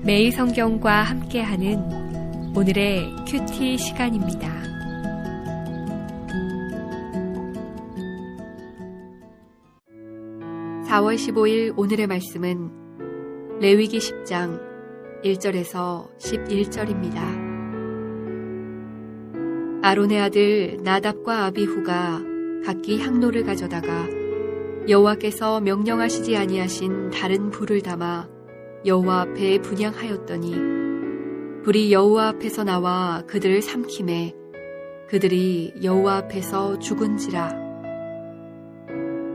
매일 성경과 함께하는 오늘의 큐티 시간입니다. (4월 15일) 오늘의 말씀은 레위기 10장 1절에서 11절입니다. 아론의 아들 나답과 아비후가 각기 향로를 가져다가 여호와께서 명령하시지 아니하신 다른 불을 담아 여호와 앞에 분향하였더니 불이 여호와 앞에서 나와 그들을 삼키매 그들이 여호와 앞에서 죽은지라.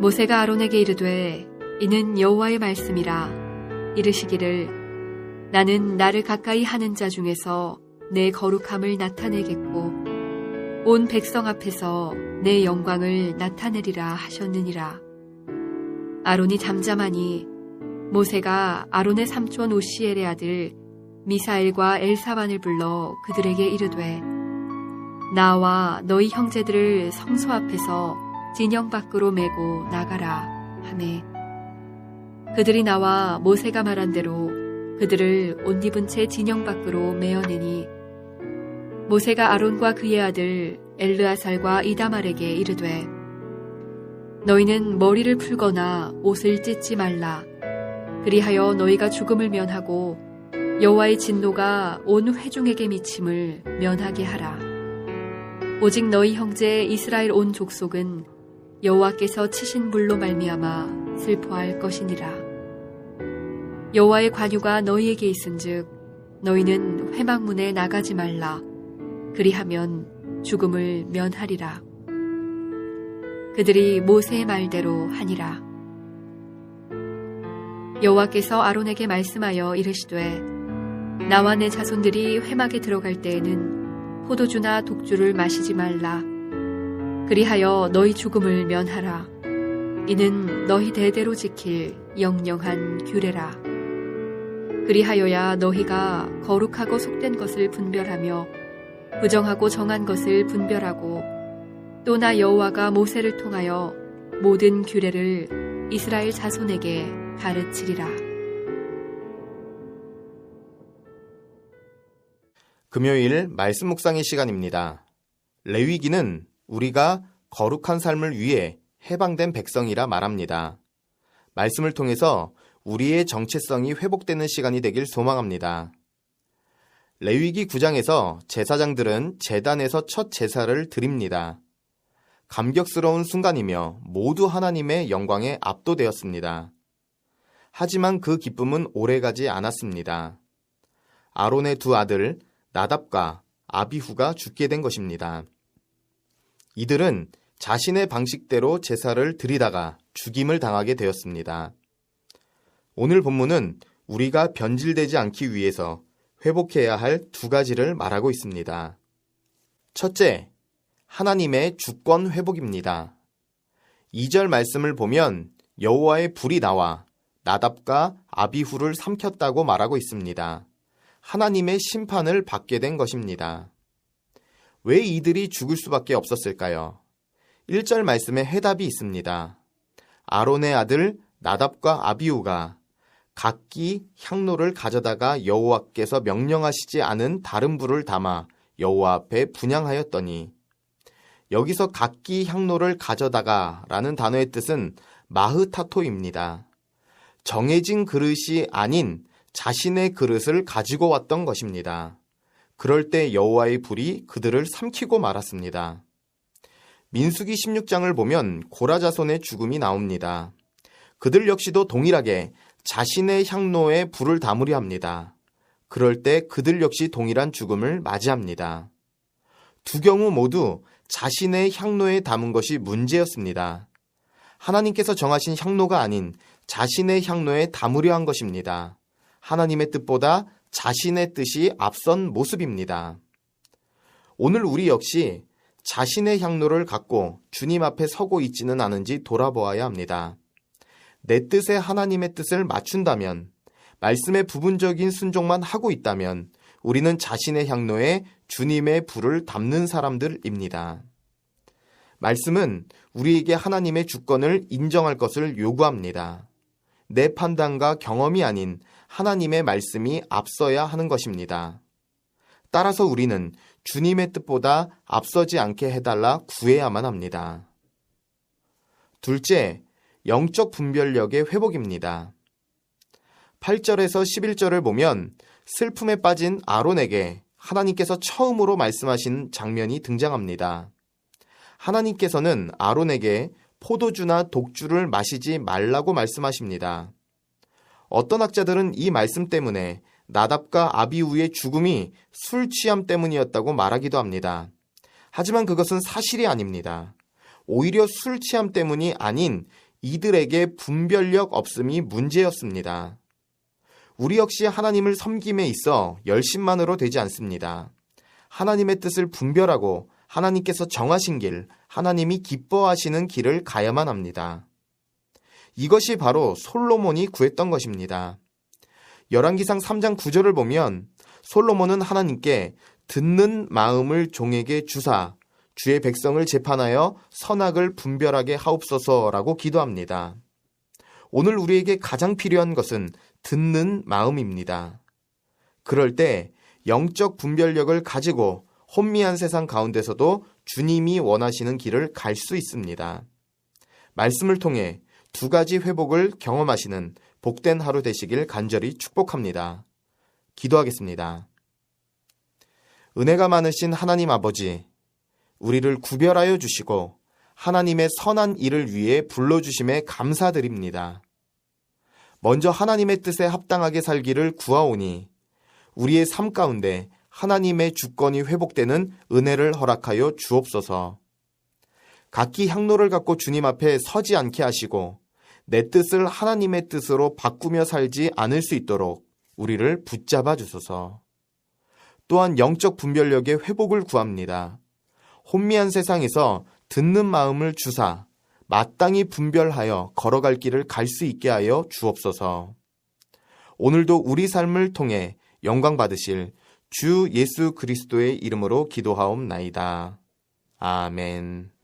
모세가 아론에게 이르되 이는 여호와의 말씀이라. 이르시기를 나는 나를 가까이 하는 자 중에서 내 거룩함을 나타내겠고 온 백성 앞에서 내 영광을 나타내리라 하셨느니라. 아론이 잠잠하니 모세가 아론의 삼촌 오시엘의 아들 미사엘과 엘사반을 불러 그들에게 이르되 나와 너희 형제들을 성소 앞에서 진영 밖으로 메고 나가라 하매 그들이 나와 모세가 말한 대로 그들을 옷 입은 채 진영 밖으로 메어내니 모세가 아론과 그의 아들 엘르아살과 이다말에게 이르되 너희는 머리를 풀거나 옷을 찢지 말라. 그리하여 너희가 죽음을 면하고 여호와의 진노가 온 회중에게 미침을 면하게 하라. 오직 너희 형제 이스라엘 온 족속은 여호와께서 치신 불로 말미암아 슬퍼할 것이니라. 여호와의 관유가 너희에게 있은즉 너희는 회막문에 나가지 말라. 그리하면 죽음을 면하리라. 그들이 모세의 말대로 하니라. 여호와께서 아론에게 말씀하여 이르시되 나와 내 자손들이 회막에 들어갈 때에는 포도주나 독주를 마시지 말라. 그리하여 너희 죽음을 면하라. 이는 너희 대대로 지킬 영영한 규례라. 그리하여야 너희가 거룩하고 속된 것을 분별하며 부정하고 정한 것을 분별하고 또 나 여호와가 모세를 통하여 모든 규례를 이스라엘 자손에게 가르치리라. 금요일 말씀 묵상의 시간입니다. 레위기는 우리가 거룩한 삶을 위해 해방된 백성이라 말합니다. 말씀을 통해서 우리의 정체성이 회복되는 시간이 되길 소망합니다. 레위기 9장에서 제사장들은 제단에서 첫 제사를 드립니다. 감격스러운 순간이며 모두 하나님의 영광에 압도되었습니다. 하지만 그 기쁨은 오래가지 않았습니다. 아론의 두 아들 나답과 아비후가 죽게 된 것입니다. 이들은 자신의 방식대로 제사를 드리다가 죽임을 당하게 되었습니다. 오늘 본문은 우리가 변질되지 않기 위해서 회복해야 할 두 가지를 말하고 있습니다. 첫째, 하나님의 주권 회복입니다. 2절 말씀을 보면 여호와의 불이 나와 나답과 아비후를 삼켰다고 말하고 있습니다. 하나님의 심판을 받게 된 것입니다. 왜 이들이 죽을 수밖에 없었을까요? 1절 말씀에 해답이 있습니다. 아론의 아들 나답과 아비후가 각기 향로를 가져다가 여호와께서 명령하시지 않은 다른 불을 담아 여호와 앞에 분향하였더니 여기서 각기 향로를 가져다가 라는 단어의 뜻은 마흐타토입니다. 정해진 그릇이 아닌 자신의 그릇을 가지고 왔던 것입니다. 그럴 때 여호와의 불이 그들을 삼키고 말았습니다. 민수기 16장을 보면 고라 자손의 죽음이 나옵니다. 그들 역시도 동일하게 자신의 향로에 불을 담으려 합니다. 그럴 때 그들 역시 동일한 죽음을 맞이합니다. 두 경우 모두 자신의 향로에 담은 것이 문제였습니다. 하나님께서 정하신 향로가 아닌 자신의 향로에 담으려 한 것입니다. 하나님의 뜻보다 자신의 뜻이 앞선 모습입니다. 오늘 우리 역시 자신의 향로를 갖고 주님 앞에 서고 있지는 않은지 돌아보아야 합니다. 내 뜻에 하나님의 뜻을 맞춘다면, 말씀의 부분적인 순종만 하고 있다면 우리는 자신의 향로에 주님의 불을 담는 사람들입니다. 말씀은 우리에게 하나님의 주권을 인정할 것을 요구합니다. 내 판단과 경험이 아닌 하나님의 말씀이 앞서야 하는 것입니다. 따라서 우리는 주님의 뜻보다 앞서지 않게 해달라 구해야만 합니다. 둘째, 영적 분별력의 회복입니다. 8절에서 11절을 보면 슬픔에 빠진 아론에게 하나님께서 처음으로 말씀하신 장면이 등장합니다. 하나님께서는 아론에게 포도주나 독주를 마시지 말라고 말씀하십니다. 어떤 학자들은 이 말씀 때문에 나답과 아비후의 죽음이 술 취함 때문이었다고 말하기도 합니다. 하지만 그것은 사실이 아닙니다. 오히려 술 취함 때문이 아닌 이들에게 분별력 없음이 문제였습니다. 우리 역시 하나님을 섬김에 있어 열심만으로 되지 않습니다. 하나님의 뜻을 분별하고 하나님께서 정하신 길, 하나님이 기뻐하시는 길을 가야만 합니다. 이것이 바로 솔로몬이 구했던 것입니다. 열왕기상 3장 9절을 보면 솔로몬은 하나님께 듣는 마음을 종에게 주사 주의 백성을 재판하여 선악을 분별하게 하옵소서라고 기도합니다. 오늘 우리에게 가장 필요한 것은 듣는 마음입니다. 그럴 때 영적 분별력을 가지고 혼미한 세상 가운데서도 주님이 원하시는 길을 갈 수 있습니다. 말씀을 통해 두 가지 회복을 경험하시는 복된 하루 되시길 간절히 축복합니다. 기도하겠습니다. 은혜가 많으신 하나님 아버지, 우리를 구별하여 주시고 하나님의 선한 일을 위해 불러주심에 감사드립니다. 먼저 하나님의 뜻에 합당하게 살기를 구하오니 우리의 삶 가운데 하나님의 주권이 회복되는 은혜를 허락하여 주옵소서. 각기 향로를 갖고 주님 앞에 서지 않게 하시고 내 뜻을 하나님의 뜻으로 바꾸며 살지 않을 수 있도록 우리를 붙잡아 주소서. 또한 영적 분별력의 회복을 구합니다. 혼미한 세상에서 듣는 마음을 주사 마땅히 분별하여 걸어갈 길을 갈 수 있게 하여 주옵소서. 오늘도 우리 삶을 통해 영광 받으실 주 예수 그리스도의 이름으로 기도하옵나이다. 아멘.